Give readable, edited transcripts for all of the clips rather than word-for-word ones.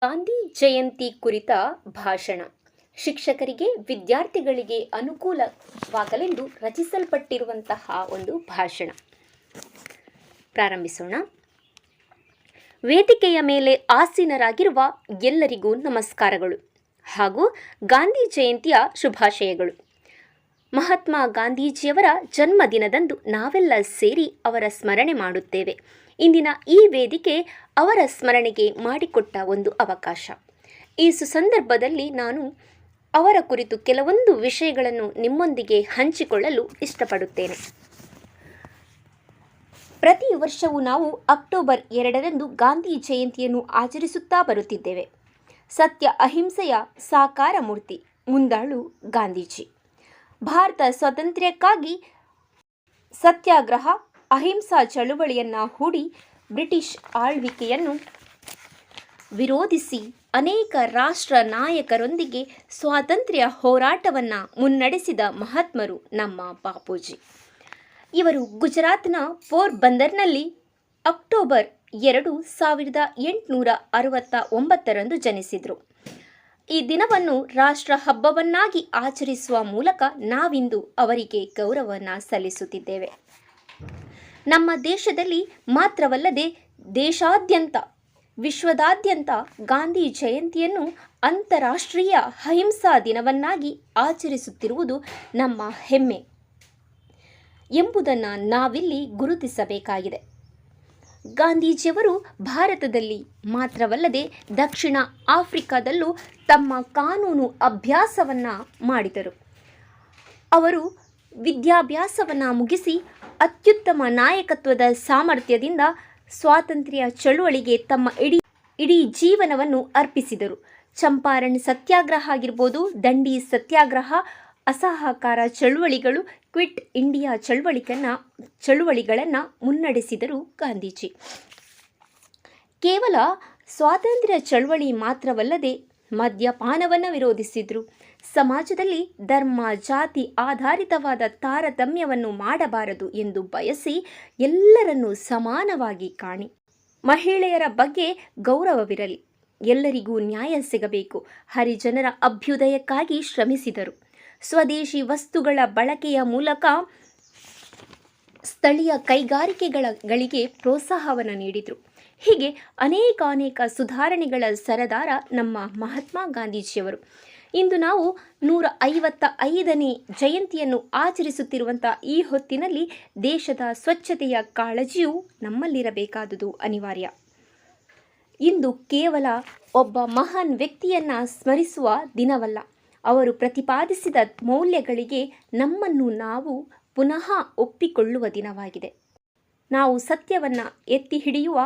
ಗಾಂಧಿ ಜಯಂತಿ ಕುರಿತ ಭಾಷಣ. ಶಿಕ್ಷಕರಿಗೆ, ವಿದ್ಯಾರ್ಥಿಗಳಿಗೆ ಅನುಕೂಲವಾಗಲೆಂದು ರಚಿಸಲ್ಪಟ್ಟಿರುವಂತಹ ಒಂದು ಭಾಷಣ. ಪ್ರಾರಂಭಿಸೋಣ. ವೇದಿಕೆಯ ಮೇಲೆ ಆಸೀನರಾಗಿರುವ ಎಲ್ಲರಿಗೂ ನಮಸ್ಕಾರಗಳು ಹಾಗೂ ಗಾಂಧಿ ಜಯಂತಿಯ ಶುಭಾಶಯಗಳು. ಮಹಾತ್ಮ ಗಾಂಧೀಜಿಯವರ ಜನ್ಮದಿನದಂದು ನಾವೆಲ್ಲ ಸೇರಿ ಅವರ ಸ್ಮರಣೆ ಮಾಡುತ್ತೇವೆ. ಇಂದಿನ ಈ ವೇದಿಕೆ ಅವರ ಸ್ಮರಣೆಗೆ ಮಾಡಿಕೊಟ್ಟ ಒಂದು ಅವಕಾಶ. ಈ ಸುಸಂದರ್ಭದಲ್ಲಿ ನಾನು ಅವರ ಕುರಿತು ಕೆಲವೊಂದು ವಿಷಯಗಳನ್ನು ನಿಮ್ಮೊಂದಿಗೆ ಹಂಚಿಕೊಳ್ಳಲು ಇಷ್ಟಪಡುತ್ತೇನೆ. ಪ್ರತಿ ವರ್ಷವೂ ನಾವು ಅಕ್ಟೋಬರ್ 2ರಂದು ಗಾಂಧಿ ಜಯಂತಿಯನ್ನು ಆಚರಿಸುತ್ತಾ ಬರುತ್ತಿದ್ದೇವೆ. ಸತ್ಯ ಅಹಿಂಸೆಯ ಸಾಕಾರ ಮೂರ್ತಿ ಮುಂದಾಳು ಗಾಂಧೀಜಿ. ಭಾರತ ಸ್ವಾತಂತ್ರ್ಯಕ್ಕಾಗಿ ಸತ್ಯಾಗ್ರಹ, ಅಹಿಂಸಾ ಚಳುವಳಿಯನ್ನು ಹೂಡಿ ಬ್ರಿಟಿಷ್ ಆಳ್ವಿಕೆಯನ್ನು ವಿರೋಧಿಸಿ ಅನೇಕ ರಾಷ್ಟ್ರ ನಾಯಕರೊಂದಿಗೆ ಸ್ವಾತಂತ್ರ್ಯ ಹೋರಾಟವನ್ನು ಮುನ್ನಡೆಸಿದ ಮಹಾತ್ಮರು ನಮ್ಮ ಬಾಪೂಜಿ. ಇವರು ಗುಜರಾತ್ನ ಪೋರ್ಬಂದರ್ನಲ್ಲಿ ಅಕ್ಟೋಬರ್ 2, 1869ರಂದು ಜನಿಸಿದರು. ಈ ದಿನವನ್ನು ರಾಷ್ಟ್ರ ಹಬ್ಬವನ್ನಾಗಿ ಆಚರಿಸುವ ಮೂಲಕ ನಾವಿಂದು ಅವರಿಗೆ ಗೌರವವನ್ನು ಸಲ್ಲಿಸುತ್ತಿದ್ದೇವೆ. ನಮ್ಮ ದೇಶದಲ್ಲಿ ಮಾತ್ರವಲ್ಲದೆ ದೇಶಾದ್ಯಂತ, ವಿಶ್ವದಾದ್ಯಂತ ಗಾಂಧಿ ಜಯಂತಿಯನ್ನು ಅಂತಾರಾಷ್ಟ್ರೀಯ ಅಹಿಂಸಾ ದಿನವನ್ನಾಗಿ ಆಚರಿಸುತ್ತಿರುವುದು ನಮ್ಮ ಹೆಮ್ಮೆ ಎಂಬುದನ್ನು ನಾವಿಲ್ಲಿ ಗುರುತಿಸಬೇಕಾಗಿದೆ. ಗಾಂಧೀಜಿಯವರು ಭಾರತದಲ್ಲಿ ಮಾತ್ರವಲ್ಲದೆ ದಕ್ಷಿಣ ಆಫ್ರಿಕಾದಲ್ಲೂ ತಮ್ಮ ಕಾನೂನು ಅಭ್ಯಾಸವನ್ನು ಮಾಡಿದರು. ಅವರು ವಿದ್ಯಾಭ್ಯಾಸವನ್ನು ಮುಗಿಸಿ ಅತ್ಯುತ್ತಮ ನಾಯಕತ್ವದ ಸಾಮರ್ಥ್ಯದಿಂದ ಸ್ವಾತಂತ್ರ್ಯ ಚಳುವಳಿಗೆ ತಮ್ಮ ಇಡೀ ಜೀವನವನ್ನು ಅರ್ಪಿಸಿದರು. ಚಂಪಾರಣ್ ಸತ್ಯಾಗ್ರಹ ಆಗಿರ್ಬೋದು, ದಂಡಿ ಸತ್ಯಾಗ್ರಹ, ಅಸಹಕಾರ ಚಳುವಳಿಗಳು, ಕ್ವಿಟ್ ಇಂಡಿಯಾ ಚಳುವಳಿಗಳನ್ನು ಮುನ್ನಡೆಸಿದರು ಗಾಂಧೀಜಿ. ಕೇವಲ ಸ್ವಾತಂತ್ರ್ಯ ಚಳುವಳಿ ಮಾತ್ರವಲ್ಲದೆ ಮದ್ಯಪಾನವನ್ನು ವಿರೋಧಿಸಿದರು. ಸಮಾಜದಲ್ಲಿ ಧರ್ಮ, ಜಾತಿ ಆಧಾರಿತವಾದ ತಾರತಮ್ಯವನ್ನು ಮಾಡಬಾರದು ಎಂದು ಬಯಸಿ ಎಲ್ಲರನ್ನೂ ಸಮಾನವಾಗಿ ಕಾಣಿ, ಮಹಿಳೆಯರ ಬಗ್ಗೆ ಗೌರವವಿರಲಿ, ಎಲ್ಲರಿಗೂ ನ್ಯಾಯ ಸಿಗಬೇಕು, ಹರಿಜನರ ಅಭ್ಯುದಯಕ್ಕಾಗಿ ಶ್ರಮಿಸಿದರು. ಸ್ವದೇಶಿ ವಸ್ತುಗಳ ಬಳಕೆಯ ಮೂಲಕ ಸ್ಥಳೀಯ ಕೈಗಾರಿಕೆಗಳಿಗೆ ಪ್ರೋತ್ಸಾಹವನ್ನು ನೀಡಿದರು. ಹೀಗೆ ಅನೇಕ ಸುಧಾರಣೆಗಳ ಸರದಾರ ನಮ್ಮ ಮಹಾತ್ಮ ಗಾಂಧೀಜಿಯವರು. ಇಂದು ನಾವು 155ನೇ ಜಯಂತಿಯನ್ನು ಆಚರಿಸುತ್ತಿರುವಂಥ ಈ ಹೊತ್ತಿನಲ್ಲಿ ದೇಶದ ಸ್ವಚ್ಛತೆಯ ಕಾಳಜಿಯು ನಮ್ಮಲ್ಲಿರಬೇಕಾದುದು ಅನಿವಾರ್ಯ. ಇಂದು ಕೇವಲ ಒಬ್ಬ ಮಹಾನ್ ವ್ಯಕ್ತಿಯನ್ನು ಸ್ಮರಿಸುವ ದಿನವಲ್ಲ, ಅವರು ಪ್ರತಿಪಾದಿಸಿದ ಮೌಲ್ಯಗಳಿಗೆ ನಮ್ಮನ್ನು ನಾವು ಪುನಃ ಒಪ್ಪಿಕೊಳ್ಳುವ ದಿನವಾಗಿದೆ. ನಾವು ಸತ್ಯವನ್ನು ಎತ್ತಿ ಹಿಡಿಯುವ,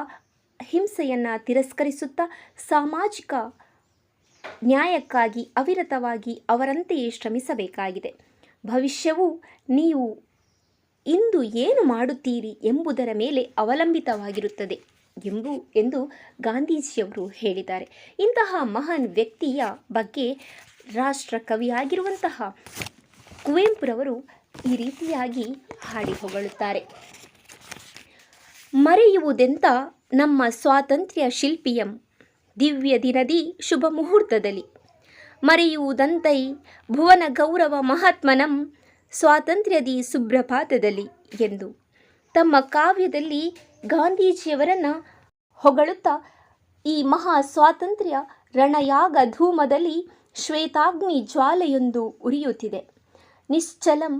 ಹಿಂಸೆಯನ್ನು ತಿರಸ್ಕರಿಸುತ್ತಾ ಸಾಮಾಜಿಕ ನ್ಯಾಯಕ್ಕಾಗಿ ಅವಿರತವಾಗಿ ಅವರಂತೆಯೇ ಶ್ರಮಿಸಬೇಕಾಗಿದೆ. ಭವಿಷ್ಯವು ನೀವು ಇಂದು ಏನು ಮಾಡುತ್ತೀರಿ ಎಂಬುದರ ಮೇಲೆ ಅವಲಂಬಿತವಾಗಿರುತ್ತದೆ ಎಂದು ಗಾಂಧೀಜಿಯವರು ಹೇಳಿದ್ದಾರೆ. ಇಂತಹ ಮಹಾನ್ ವ್ಯಕ್ತಿಯ ಬಗ್ಗೆ ರಾಷ್ಟ್ರ ಕವಿಯಾಗಿರುವಂತಹ ಕುವೆಂಪುರವರು ಈ ರೀತಿಯಾಗಿ ಹಾಡಿ ಹೊಗಳುತ್ತಾರೆ. ಮರೆಯುವುದೆಂತ ನಮ್ಮ ಸ್ವಾತಂತ್ರ್ಯ ಶಿಲ್ಪಿಯಂ, ದಿವ್ಯ ದಿನದಿ ಶುಭ ಮುಹೂರ್ತದಲ್ಲಿ ಮರೆಯುವುದಂತೈ ಭುವನ ಗೌರವ ಮಹಾತ್ಮನಂ, ಸ್ವಾತಂತ್ರ್ಯದಿ ಸುಪ್ರಭಾತದಲ್ಲಿ ಎಂದು ತಮ್ಮ ಕಾವ್ಯದಲ್ಲಿ ಗಾಂಧೀಜಿಯವರನ್ನು ಹೊಗಳುತ್ತಾ ಈ ಮಹಾ ಸ್ವಾತಂತ್ರ್ಯ ರಣಯಾಗ ಧೂಮದಲ್ಲಿ ಶ್ವೇತಾಗ್ನಿ ಜ್ವಾಲೆಯೊಂದು ಉರಿಯುತ್ತಿದೆ, ನಿಶ್ಚಲಂ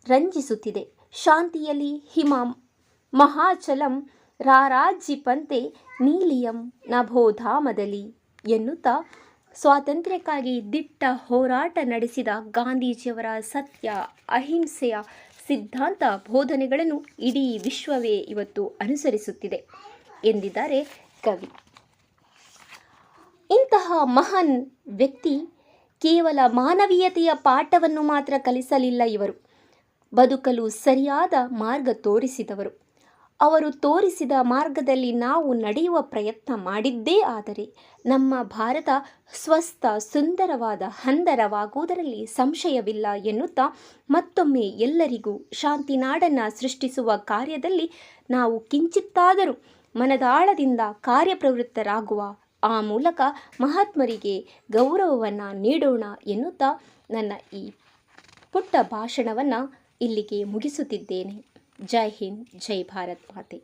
ರಂಜಿಸುತ್ತಿದೆ, ಶಾಂತಿಯಲ್ಲಿ ಹಿಮ ಮಹಾಚಲಂ ರಾರಾಜಿಪಂತೆ ನೀಲಿಯಂ ನಭೋಧಾಮದಲ್ಲಿ ಎನ್ನುತ್ತಾ ಸ್ವಾತಂತ್ರ್ಯಕ್ಕಾಗಿ ದಿಟ್ಟ ಹೋರಾಟ ನಡೆಸಿದ ಗಾಂಧೀಜಿಯವರ ಸತ್ಯ ಅಹಿಂಸೆಯ ಸಿದ್ಧಾಂತ ಬೋಧನೆಗಳನ್ನು ಇಡೀ ವಿಶ್ವವೇ ಇವತ್ತು ಅನುಸರಿಸುತ್ತಿದೆ ಎಂದಿದ್ದಾರೆ ಕವಿ. ಇಂತಹ ಮಹಾನ್ ವ್ಯಕ್ತಿ ಕೇವಲ ಮಾನವೀಯತೆಯ ಪಾಠವನ್ನು ಮಾತ್ರ ಕಲಿಸಲಿಲ್ಲ, ಇವರು ಬದುಕಲು ಸರಿಯಾದ ಮಾರ್ಗ ತೋರಿಸಿದವರು. ಅವರು ತೋರಿಸಿದ ಮಾರ್ಗದಲ್ಲಿ ನಾವು ನಡೆಯುವ ಪ್ರಯತ್ನ ಮಾಡಿದ್ದೇ ಆದರೆ ನಮ್ಮ ಭಾರತ ಸ್ವಸ್ಥ ಸುಂದರವಾದ ಹಂದರವಾಗುವುದರಲ್ಲಿ ಸಂಶಯವಿಲ್ಲ ಎನ್ನುತ್ತಾ ಮತ್ತೊಮ್ಮೆ ಎಲ್ಲರಿಗೂ ಶಾಂತಿ ನಾಡನ್ನು ಸೃಷ್ಟಿಸುವ ಕಾರ್ಯದಲ್ಲಿ ನಾವು ಕಿಂಚಿತ್ತಾದರೂ ಮನದಾಳದಿಂದ ಕಾರ್ಯಪ್ರವೃತ್ತರಾಗುವ ಆ ಮೂಲಕ ಮಹಾತ್ಮರಿಗೆ ಗೌರವವನ್ನು ನೀಡೋಣ ಎನ್ನುತ್ತಾ ನನ್ನ ಈ ಪುಟ್ಟ ಭಾಷಣವನ್ನು ಇಲ್ಲಿಗೆ ಮುಗಿಸುತ್ತಿದ್ದೇನೆ. ಜೈ ಹಿಂದ್, ಜೈ ಭಾರತ್ ಮಾತೆ.